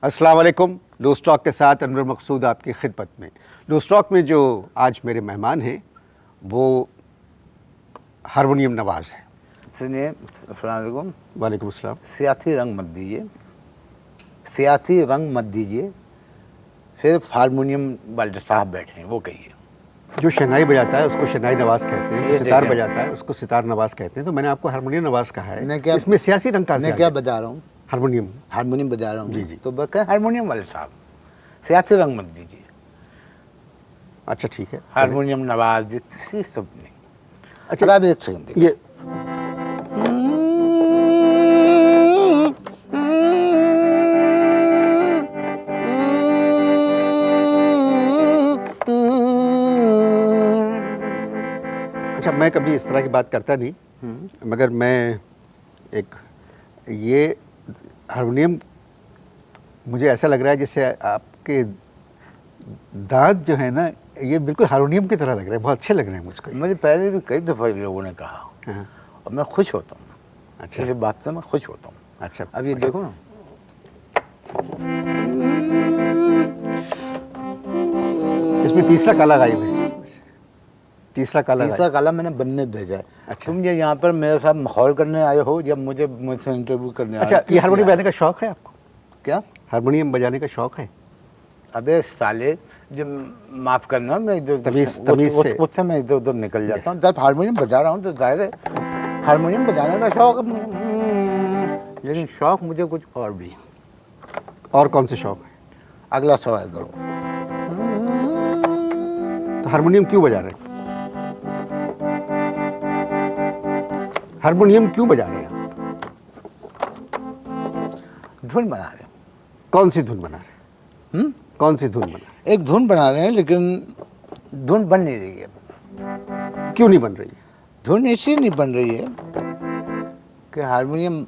अस्सलाम वालेकुम। Loose talk के साथ अनवर मकसूद आपकी खिदमत में। लूज़ टॉक में जो आज मेरे मेहमान हैं वो हारमोनियम नवाज़ हैं। सुनिए, अस्सलाम वालेकुम। वालेकुम अस्सलाम। सियासी रंग मत दीजिए, सियासी रंग मत दीजिए। सिर्फ हारमोनियम वाले साहब बैठे हैं, वो कहिए। जो शहनाई बजाता है उसको शहनाई नवाज़ कहते हैं, ये जो सितार देखें। बजाता है उसको सितार नवाज़ कहते हैं। तो मैंने आपको हारमोनियम नवाज़ कहा है, मैं क्या इसमें सियासी रंग कहाँ से मैं आ क्या गया? बजा रहा हूँ? हारमोनियम। हारमोनियम बजा रहा हूँ। जी, जी। तो बस हारमोनियम वाले साहब, सियासी रंग मत दीजिए। अच्छा ठीक है। हारमोनियम नवाज ये सब नहीं। अच्छा, अब आप एक सेकंड देखिए। ये अच्छा, मैं कभी इस तरह की बात करता नहीं, मगर मैं एक ये हारमोनियम मुझे ऐसा लग रहा है जैसे आपके दांत जो है ना ये बिल्कुल हारमोनियम की तरह लग रहे हैं, बहुत अच्छे लग रहे हैं मुझको। मुझे पहले भी कई दफ़ा लोगों ने कहा हाँ, और मैं खुश होता हूँ। अच्छा इस बात से मैं खुश होता हूँ। अच्छा। अब ये देखो ना, इसमें तीसरा काला गायब है, तीसरा काला तीसरा गायब। काला मैंने बनने भेजा है। अच्छा। तुम ये यहाँ पर मेरे साथ माहौल करने आए हो, जब मुझसे इंटरव्यू करने आए हो। अच्छा, ये हारमोनियम बजाने का शौक है आपको? क्या? हारमोनियम बजाने का शौक है? अबे साले, जब माफ करना, मैं तमीज़ से। उससे मैं इधर उधर निकल जाता हूँ। जब हारमोनियम बजा रहा हूँ तो जाहिर है हारमोनियम बजाने का शौक है मुझे। लेकिन शौक मुझे कुछ और भी है। और कौन से शौक है? अगला सवाल करो। तो हारमोनियम क्यों बजा रहे हैं? हारमोनियम क्यों बजा रहे हैं आप? धुन बना रहे हैं। कौन सी धुन बना रहे हैं? कौन सी धुन बना रहे एक धुन बना रहे हैं, लेकिन धुन बन नहीं रही है। हैं? क्यों नहीं बन रही है? धुन इसलिए नहीं बन रही है कि हारमोनियम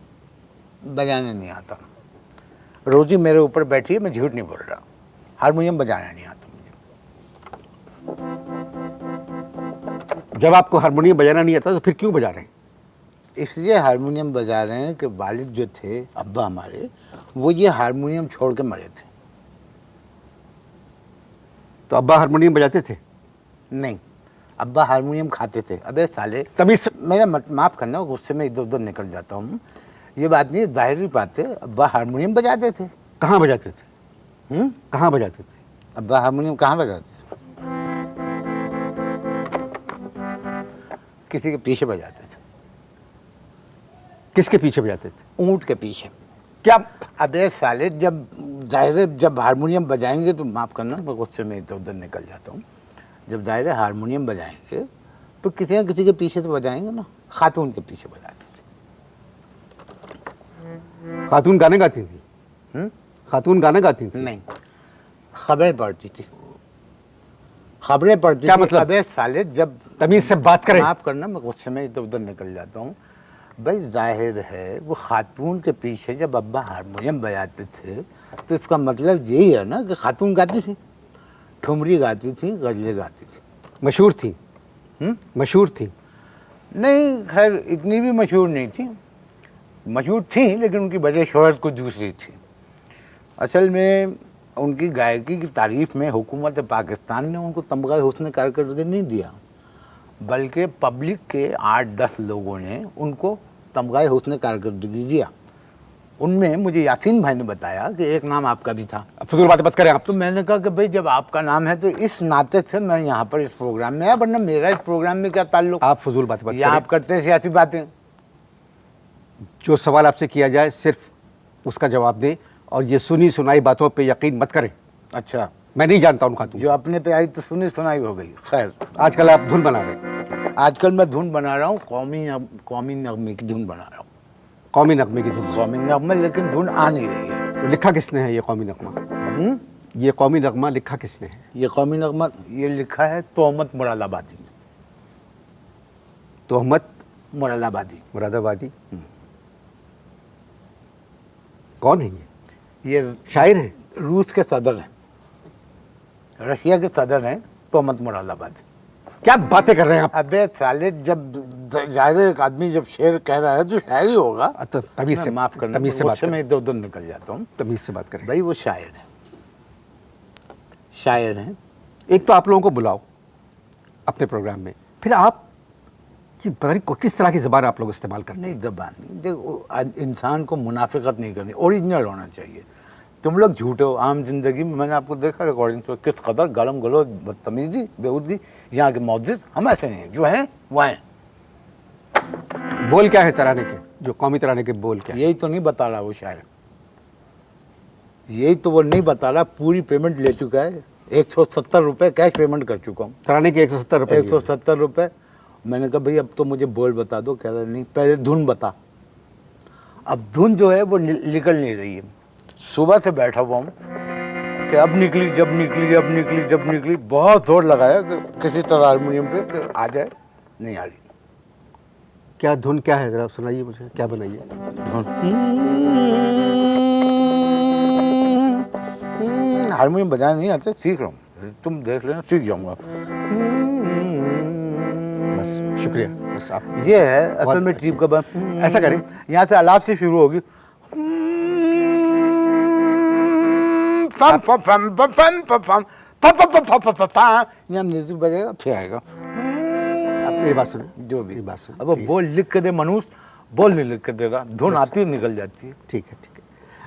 बजाने नहीं आता। रोजी मेरे ऊपर बैठी है, मैं झूठ नहीं बोल रहा। हारमोनियम बजाना नहीं आता मुझे। जब आपको हारमोनियम बजाना नहीं आता तो फिर क्यों बजा रहे हैं? इसलिए हारमोनियम बजा रहे हैं कि वालिद जो थे, अब्बा हमारे, वो ये हारमोनियम छोड़ के मरे थे। तो अब्बा हारमोनियम बजाते थे? नहीं, अब्बा हारमोनियम खाते थे। अबे साले, तभी मेरा माफ़ करना, गुस्से में इधर उधर निकल जाता हूँ। ये बात नहीं, जाहिर बात है, अब्बा हारमोनियम बजाते थे। कहाँ बजाते थे? कहाँ बजाते थे? अब्बा हारमोनियम कहाँ बजाते थे? किसी के पीछे बजाते थे। किसके पीछे बजाते थे? ऊँट के पीछे। क्या? अबे साले, जब जाहिर है जब हारमोनियम बजाएंगे तो माफ़ करना, मैं गुस्से में इधर उधर निकल जाता हूँ। जब जाहिर है हारमोनियम बजाएंगे तो किसी न किसी के पीछे तो बजाएंगे ना। खातून के पीछे बजाते थे। खातून गाने गाती थी? खातून गाना गाती थी? नहीं, खबरें पढ़ती थी। खबरें पढ़ती क्या थी। मतलब? अबे साले, जब तमीज़ से बात करें। माफ़ करना, मैं गुस्से में इधर उधर निकल जाता हूँ। भाई जाहिर है वो खातून के पीछे जब अब्बा हारमोनियम बजाते थे तो इसका मतलब यही है ना कि खातून गाती थी, ठुमरी गाती थी, गज़लें गाती थी। मशहूर थी? मशहूर थी? नहीं, खैर इतनी भी मशहूर नहीं थी। मशहूर थी, लेकिन उनकी वजह शोहरत कुछ दूसरी थी। असल में उनकी गायकी की तारीफ़ में हुकूमत पाकिस्तान ने उनको तमगा हुस्न कारकर्दगी नहीं दिया, बल्कि पब्लिक के 8-10 लोगों ने उनको तमगा हुस्न कारकर्दगी दिया। उनमें मुझे यासीन भाई ने बताया कि एक नाम आपका भी था। अब फजूल बातें मत करें आप। तो मैंने कहा कि भाई जब आपका नाम है तो इस नाते से मैं यहाँ पर इस प्रोग्राम में आया, वरना मेरा इस प्रोग्राम में क्या ताल्लुक। आप फजूल बातें मत या करें। आप करते हैं सियासी बातें। जो सवाल आपसे किया जाए सिर्फ उसका जवाब दें और ये सुनी सुनाई बातों पे यकीन मत करें। अच्छा, मैं नहीं जानता उन खातून जो अपने पे आई तो सुनी सुनाई हो गई। खैर, आजकल आप धुन बना रहे हैं। आजकल मैं धुन बना रहा हूँ, कौमी नगमे की धुन बना रहा हूँ। कौमी नगमे की धुन? कौमी नगमे, लेकिन धुन आ नहीं रही है। तो लिखा किसने है ये कौमी नगमा? ये कौमी नगमा लिखा किसने है? ये कौमी नगमा ये लिखा है तोहमत मुरादाबादी ने। तोहमत मुरादाबादी। मुरादाबादी? कौन है ये? ये शायर है? रूस के सदर हैं, रशिया के सदर हैं, तोहमत मुरादाबादी। क्या बातें कर रहे हैं आप? अबे साले, जब जाहिर है एक आदमी जब शेर कह रहा है तो शायर ही होगा। तो तमीज से माफ करना, तमीज से बात मुझसे मैं करें, इधर उधर निकल जाता हूँ। तमीज से बात करें। भाई वो शायर है, शायर है। एक तो आप लोगों को बुलाओ अपने प्रोग्राम में, फिर आप कि पता नहीं किस तरह की ज़बान आप लोग इस्तेमाल करते हैं। नहीं, जबान नहीं, देखो इंसान को मुनाफिकत नहीं करनी, ओरिजिनल होना चाहिए। तुम लोग झूठे हो आम जिंदगी में, मैंने आपको देखा रिकॉर्डिंग पे किस कदर गलम गलो बदतमीजी बेहूदगी यहाँ के मौजिज, हम ऐसे नहीं हैं, जो हैं वो हैं। बोल क्या है तराने के, जो कौमी तराने के बोल क्या है? यही तो नहीं बता रहा वो शायर, यही तो वो नहीं बता रहा। पूरी पेमेंट ले चुका है, 170 रुपये कैश पेमेंट कर चुका हूँ। तराने के 170 रुपये। 170 रुपये। मैंने कहा भाई अब तो मुझे बोल बता दो, कह रहा नहीं पहले धुन बता। अब धुन जो है वो निकल नहीं रही है। सुबह से बैठा हुआ हूँ कि अब निकली, जब निकली, अब निकली, जब निकली। बहुत जोर लगाया कि किसी तरह हारमोनियम पे कि आ जाए, नहीं आ रही। क्या धुन क्या है, जरा सुनाइए मुझे, क्या बनाइए? हारमोनियम बजाना नहीं आता, सीख रहा हूँ, तुम देख लेना, सीख जाऊंगा। बस शुक्रिया, बस आप ये है असल में ट्रिप का ऐसा करें, यहाँ से अलाप से शुरू होगी। पम पम पम पम पम पम पम पम पम पम पम पम पम, यहाँ म्यूजिक बजेगा, फिर आएगा। आप मेरी बात सुने, जो भी मेरी बात सुने। अब वो बोल लिख के दे मनुष्य, बोल नहीं लिख के दे रहा, धुन आती है निकल जाती है। ठीक है, ठीक है।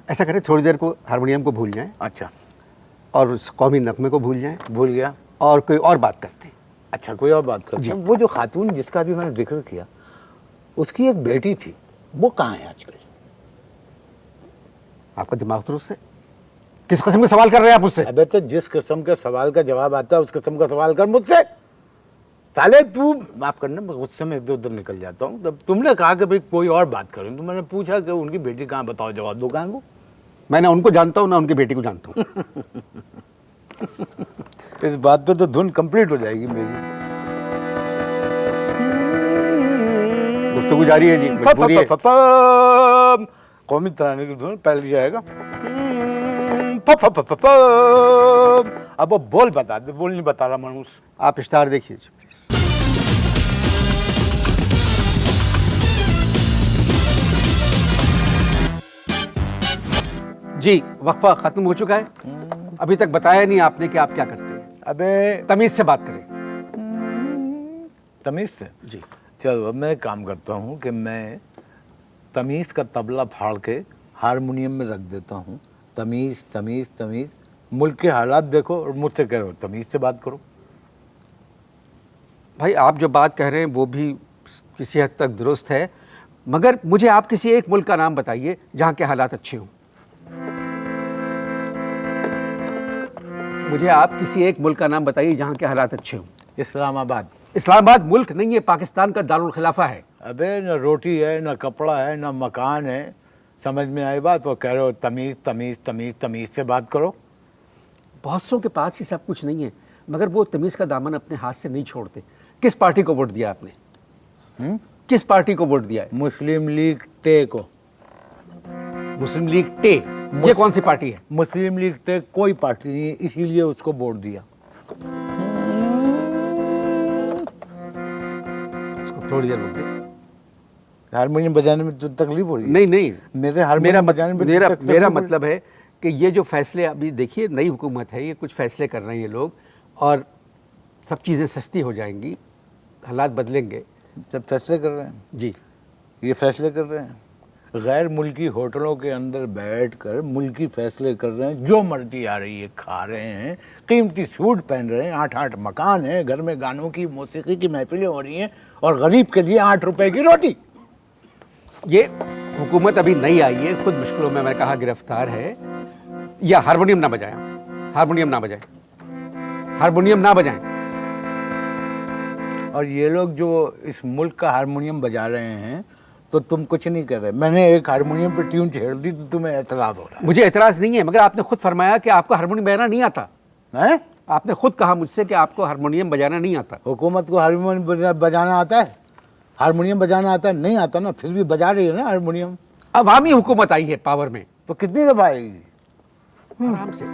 ऐसा करें, थोड़ी देर को हारमोनियम को भूल जाएं अच्छा, और उस कौमी नगमे को भूल जाएं भूल गया। और कोई और बात करते हैं। अच्छा, कोई और बात करते हैं। वो जो खातून जिसका भी मैंने जिक्र किया, उसकी एक बेटी थी, वो कहाँ है आजकल? आपका दिमाग दुरुस्त है? किस किस्म के सवाल कर रहे हैं आप मुझसे? अबे तो जिस किस्म के सवाल का जवाब आता है उस किस्म का सवाल कर मुझसे। साले तू, माफ करना, मैं गुस्से में इधर उधर निकल जाता हूँ। जब तुमने कहा कि भाई कोई और बात करें, तो मैंने पूछा कि उनकी बेटी कहाँ, बताओ, जवाब दो कहाँ को। मैं ना उनको जानता हूँ ना उनकी बेटी को जानता हूँ। इस बात पे तो धुन कंप्लीट हो जाएगी मेरी। गुफ्तगू जारी है जी, मजबूरी है। कौमी तराने की धुन पहले जाएगा। अब वो बोल बता दे, बोल नहीं बता रहा मनुष्य। आप इश्तार देखिए जी, प्लीज। जी, वक्फा खत्म हो चुका है। अभी तक बताया नहीं आपने कि आप क्या करते हैं। अबे तमीज से बात करें। तमीज से जी, चलो, अब मैं एक काम करता हूँ कि मैं तमीज का तबला फाड़ के हारमोनियम में रख देता हूँ। तमीज तमीज तमीज, मुल्क के हालात देखो और मुझसे कह रहे हो तमीज से बात करो। भाई आप जो बात कह रहे हैं वो भी किसी हद तक दुरुस्त है, मगर मुझे आप किसी एक मुल्क का नाम बताइए जहाँ के हालात अच्छे हों। मुझे आप किसी एक मुल्क का नाम बताइए जहाँ के हालात अच्छे हों। इस्लामाबाद। इस्लामाबाद मुल्क नहीं है, पाकिस्तान का दारुल खिलाफा है। अबे न रोटी है, न कपड़ा है, न मकान है, समझ में आई बात? वो कह रहे हो तमीज़ तमीज़ तमीज़, तमीज़ से बात करो। बहुत सौ के पास ही सब कुछ नहीं है, मगर वो तमीज़ का दामन अपने हाथ से नहीं छोड़ते। किस पार्टी को वोट दिया आपने? किस पार्टी को वोट दिया है? मुस्लिम लीग टे को। मुस्लिम लीग टे, ये कौन सी पार्टी है? मुस्लिम लीग टे कोई पार्टी नहीं है, इसीलिए उसको वोट दिया। इसको थोड़ी देर रुक। हारमोनियम बजाने में तो तकलीफ हो रही है? नहीं नहीं, मेरे हारमोनियम बजाने में मेरा मतलब है कि ये जो फैसले अभी देखिए, नई हुकूमत है, ये कुछ फैसले कर रहे हैं ये लोग, और सब चीज़ें सस्ती हो जाएंगी, हालात बदलेंगे। सब फैसले कर रहे हैं जी, ये फैसले कर रहे हैं, गैर मुल्की होटलों के अंदर बैठकर मुल्की फैसले कर रहे हैं। जो मर्जी आ रही है खा रहे हैं, कीमती सूट पहन रहे हैं, 8-8 मकान है, घर में गानों की मौसीकी की महफिलें हो रही हैं, और गरीब के लिए 8 रुपए की रोटी। ये हुकूमत अभी नई आई है, खुद मुश्किलों में, मैंने कहा, गिरफ्तार है। या हारमोनियम ना बजाएं, हारमोनियम ना बजाएं, हारमोनियम ना बजाएं। और ये लोग जो इस मुल्क का हारमोनियम बजा रहे हैं तो तुम कुछ नहीं कर रहे। मैंने एक हारमोनियम पे ट्यून छेड़ दी तो तुम्हें एतराज़ हो रहा मुझे एतराज़ नहीं है, मगर आपने खुद फरमाया कि आपको हारमोनियम बजाना नहीं आता है? आपने खुद कहा मुझसे कि आपको हारमोनियम बजाना नहीं आता। हुकूमत को हारमोनियम बजाना आता है? हारमोनियम बजाना आता है? नहीं आता ना, फिर भी बजा रही है ना हारमोनियम। अवामी हुकूमत आई है पावर में, तो कितनी दफा आएगी? आराम से,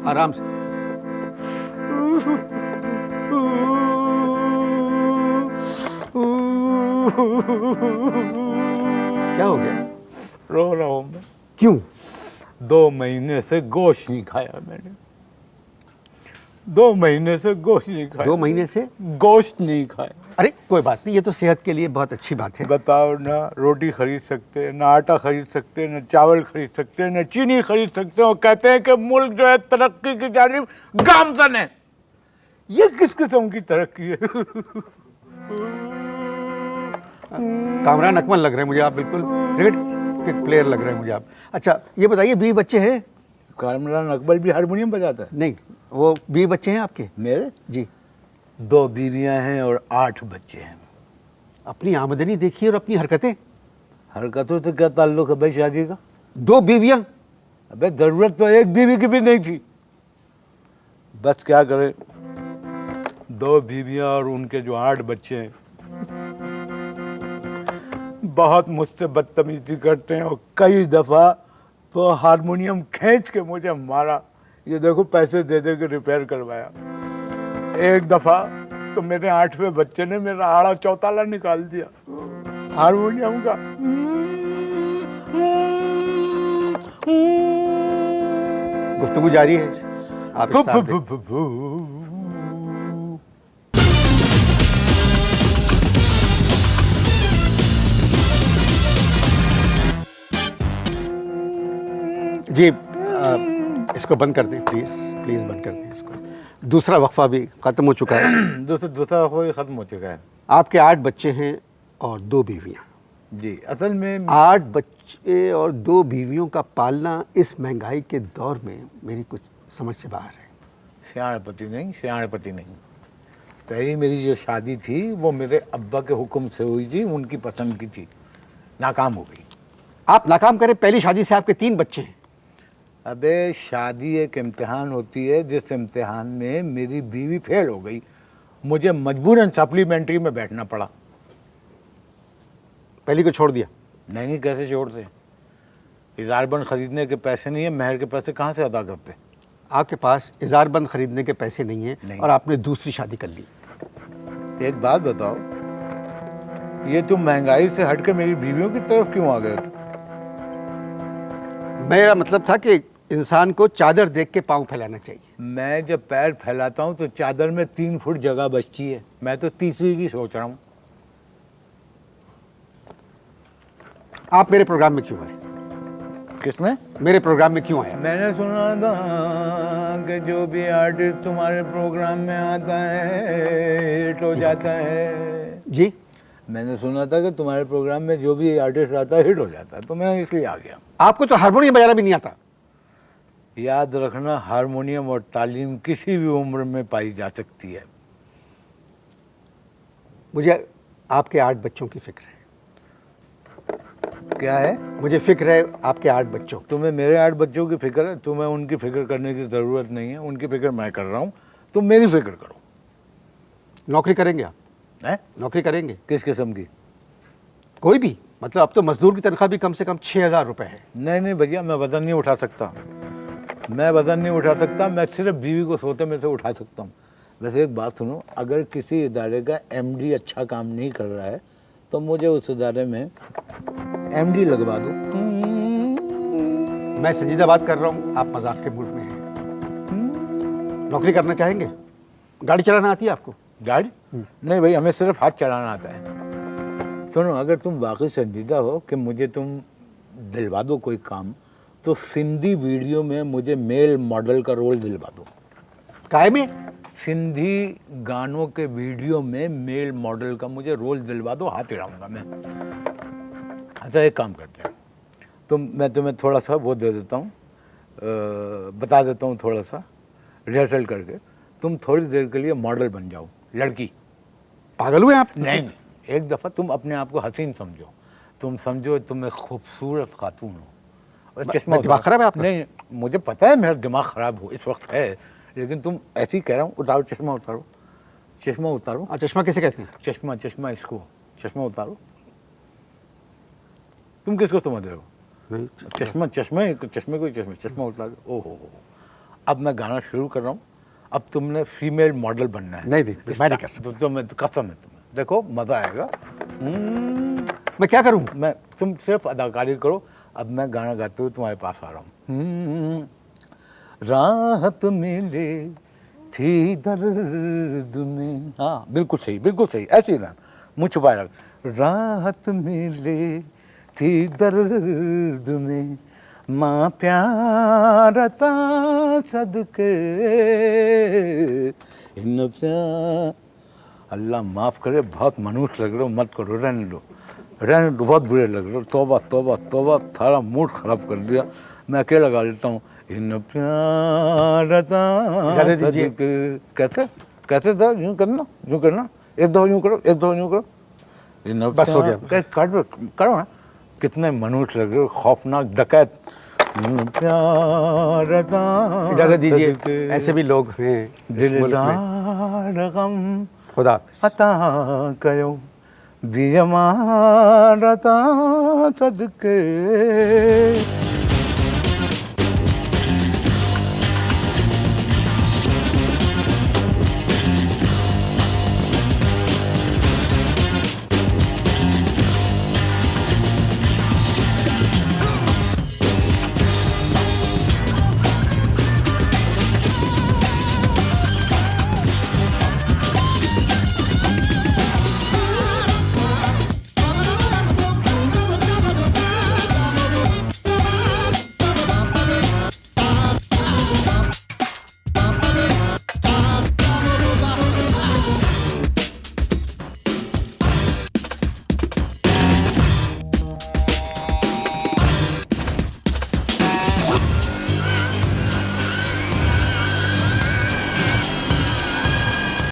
आराम से। क्या हो गया? रो रहा हूँ मैं। क्यों? 2 महीने से गोश्त नहीं खाया मैंने। 2 महीने से गोश्त नहीं खाया। 2 महीने से गोश्त नहीं खाया। अरे कोई बात नहीं, ये तो सेहत के लिए बहुत अच्छी बात है। बताओ ना, रोटी खरीद सकते हैं, ना आटा खरीद सकते हैं, ना चावल खरीद सकते हैं, ना चीनी खरीद सकते हैं, और कहते हैं कि मुल्क जो है तरक्की की जानिब गामजन है। ये किस किस्म की तरक्की है? कामरान अकमल लग रहे हैं मुझे आप, बिल्कुल क्रिकेट के प्लेयर लग रहे हैं मुझे आप। अच्छा ये बताइए, 20 बच्चे हैं? कामरान अकबर भी हारमोनियम बजाता है। नहीं, वो 20 बच्चे हैं आपके? मेरे जी। 2 बीवियां हैं और 8 बच्चे हैं। अपनी आमदनी देखिए और अपनी हरकतें। हरकतों से क्या ताल्लुक है भाई शादी का? 2 बीवियां। अबे जरूरत तो एक बीवी की भी नहीं थी। बस क्या करे, 2 बीवियां और उनके जो 8 बच्चे हैं बहुत मुझसे बदतमीजी करते हैं, और कई दफा तो हारमोनियम खींच के मुझे मारा। ये देखो पैसे दे दे के रिपेयर करवाया। एक दफा तो मेरे 8वें बच्चे ने मेरा आड़ा चौताला निकाल दिया हारमोनियम का। गुफ्तगू जारी है आप इस साथ देख- जी इसको बंद कर दें प्लीज़, प्लीज़ बंद कर दें इसको। दूसरा वक्फा भी ख़त्म हो चुका है। दूसरा कोई खत्म हो चुका है। आपके 8 बच्चे हैं और 2 बीवियां। जी, असल में 8 बच्चे और 2 बीवियों का पालना इस महंगाई के दौर में मेरी कुछ समझ से बाहर है। सियाणपति नहीं। पहली मेरी जो शादी थी वो मेरे अब्बा के हुक्म से हुई थी, उनकी पसंद की थी, नाकाम हो गई। आप नाकाम करें, पहली शादी से आपके 3 बच्चे हैं। अबे शादी एक इम्तिहान होती है, जिस इम्तिहान में मेरी बीवी फेल हो गई, मुझे मजबूरन सप्लीमेंट्री में बैठना पड़ा। पहली को छोड़ दिया? नहीं, कैसे छोड़ दे? इजारबंद खरीदने के पैसे नहीं है, महर के पैसे कहाँ से अदा करते? आपके पास इजारबंद खरीदने के पैसे नहीं हैं नहीं। और आपने दूसरी शादी कर ली। एक बात बताओ, ये तुम महंगाई से हटकर मेरी बीवियों की तरफ क्यों आ गए? मेरा मतलब था कि इंसान को चादर देख के पाँव फैलाना चाहिए। मैं जब पैर फैलाता हूँ तो चादर में 3 फुट जगह बचती है। मैं तो तीसरी की सोच रहा हूँ। आप मेरे प्रोग्राम में क्यों आए? किसमें? मेरे प्रोग्राम में क्यों आए? मैंने सुना था कि जो भी आर्टिस्ट तुम्हारे प्रोग्राम में आता है हिट हो जाता है। जी, मैंने सुना था कि तुम्हारे प्रोग्राम में जो भी आर्टिस्ट आता है हिट हो जाता है, तो मैं इसलिए आ गया। आपको तो हारमोनियम बजाना भी नहीं आता। याद रखना, हारमोनियम और तालीम किसी भी उम्र में पाई जा सकती है। मुझे आपके 8 बच्चों की फिक्र है। क्या है? मुझे फिक्र है आपके 8 बच्चों। तुम्हें मेरे 8 बच्चों की फिक्र है? तुम्हें उनकी फिक्र करने की ज़रूरत नहीं है, उनकी फिक्र मैं कर रहा हूँ, तुम मेरी फिक्र करो। नौकरी करेंगे आप? हैं? नौकरी करेंगे? किस किस्म की? कोई भी, मतलब अब तो मजदूर की तनख्वाह भी कम से कम 6,000 रुपये है। नहीं भैया, मैं वज़न नहीं उठा सकता। मैं सिर्फ बीवी को सोते में से उठा सकता हूँ। वैसे एक बात सुनो, अगर किसी इदारे का एमडी अच्छा काम नहीं कर रहा है तो मुझे उस इदारे में एमडी लगवा दो। मैं संजीदा बात कर रहा हूँ, आप मजाक के मूड में हैं। नौकरी करना चाहेंगे? गाड़ी चलाना आती है आपको? गाड़ी? नहीं भाई, हमें सिर्फ हाथ चलाना आता है। सुनो, अगर तुम वाकई संजीदा हो कि मुझे तुम दिलवा दो कोई काम, तो सिंधी वीडियो में मुझे मेल मॉडल का रोल दिलवा दो। काय में? सिंधी गानों के वीडियो में मेल मॉडल का मुझे रोल दिलवा दो, हाथ हिलाऊंगा मैं। अच्छा, एक काम करते हैं, मैं तुम्हें थोड़ा सा वो दे देता हूँ, बता देता हूँ थोड़ा सा रिहर्सल करके। तुम थोड़ी देर के लिए मॉडल बन जाओ, लड़की। पागल हुए आप? नहीं, एक दफ़ा तुम अपने आप को हसीन समझो। तुम समझो तुम एक खूबसूरत खातून हो। चश्मा दिमाग खराब है आपका? नहीं, मुझे पता है मेरा दिमाग खराब हो इस वक्त है, लेकिन तुम ऐसे ही कह रहा हूँ। उतारो चश्मा, उतारो चश्मा, उतारो। चश्मा किसे कहते हैं? चश्मा इसको, चश्मा उतारो। तुम किसको समझ रहे हो? नहीं, चश्मा उतारो। ओहो, अब मैं गाना शुरू कर रहा हूँ। अब तुमने फीमेल मॉडल बनना है। नहीं, मैं नहीं कर सकता। तो मैं कसम है तुम्हें, देखो मज़ा आएगा। मैं क्या करूं? मैं, तुम सिर्फ अदाकारी करो, अब मैं गाना गाते हुए तुम्हारे पास आ रहा हूँ। राहत मिले थी दर्द में, हाँ बिल्कुल सही, ऐसे ही ना, मुँह छुपाए रख। राहत मिले थी दर्द में, माँ प्यारता सदके इन प्यार। अल्लाह माफ़ करे, बहुत मनुष्य लग रहे हो, मत करो, रहने दो, बहुत बुरे लग रहे हो। तौबा तौबा तौबा, थारा मूड खराब कर दिया। मैं अकेला गा लेता हूँ। इन प्यारता इजाज़त दीजिए। कैसे कैसे था, यूँ करना, एक दो यूँ करो, इन बस हो गया। करो ना। कितने मनुष्य लग रहे हो, खौफनाक डकैत। प्यारता इजाज़त दीजिए, ऐसे भी लोग हैं इस मुल्क में। दिलदार गम खुदा हाफ़िज़। अता कयो बियमारता सदके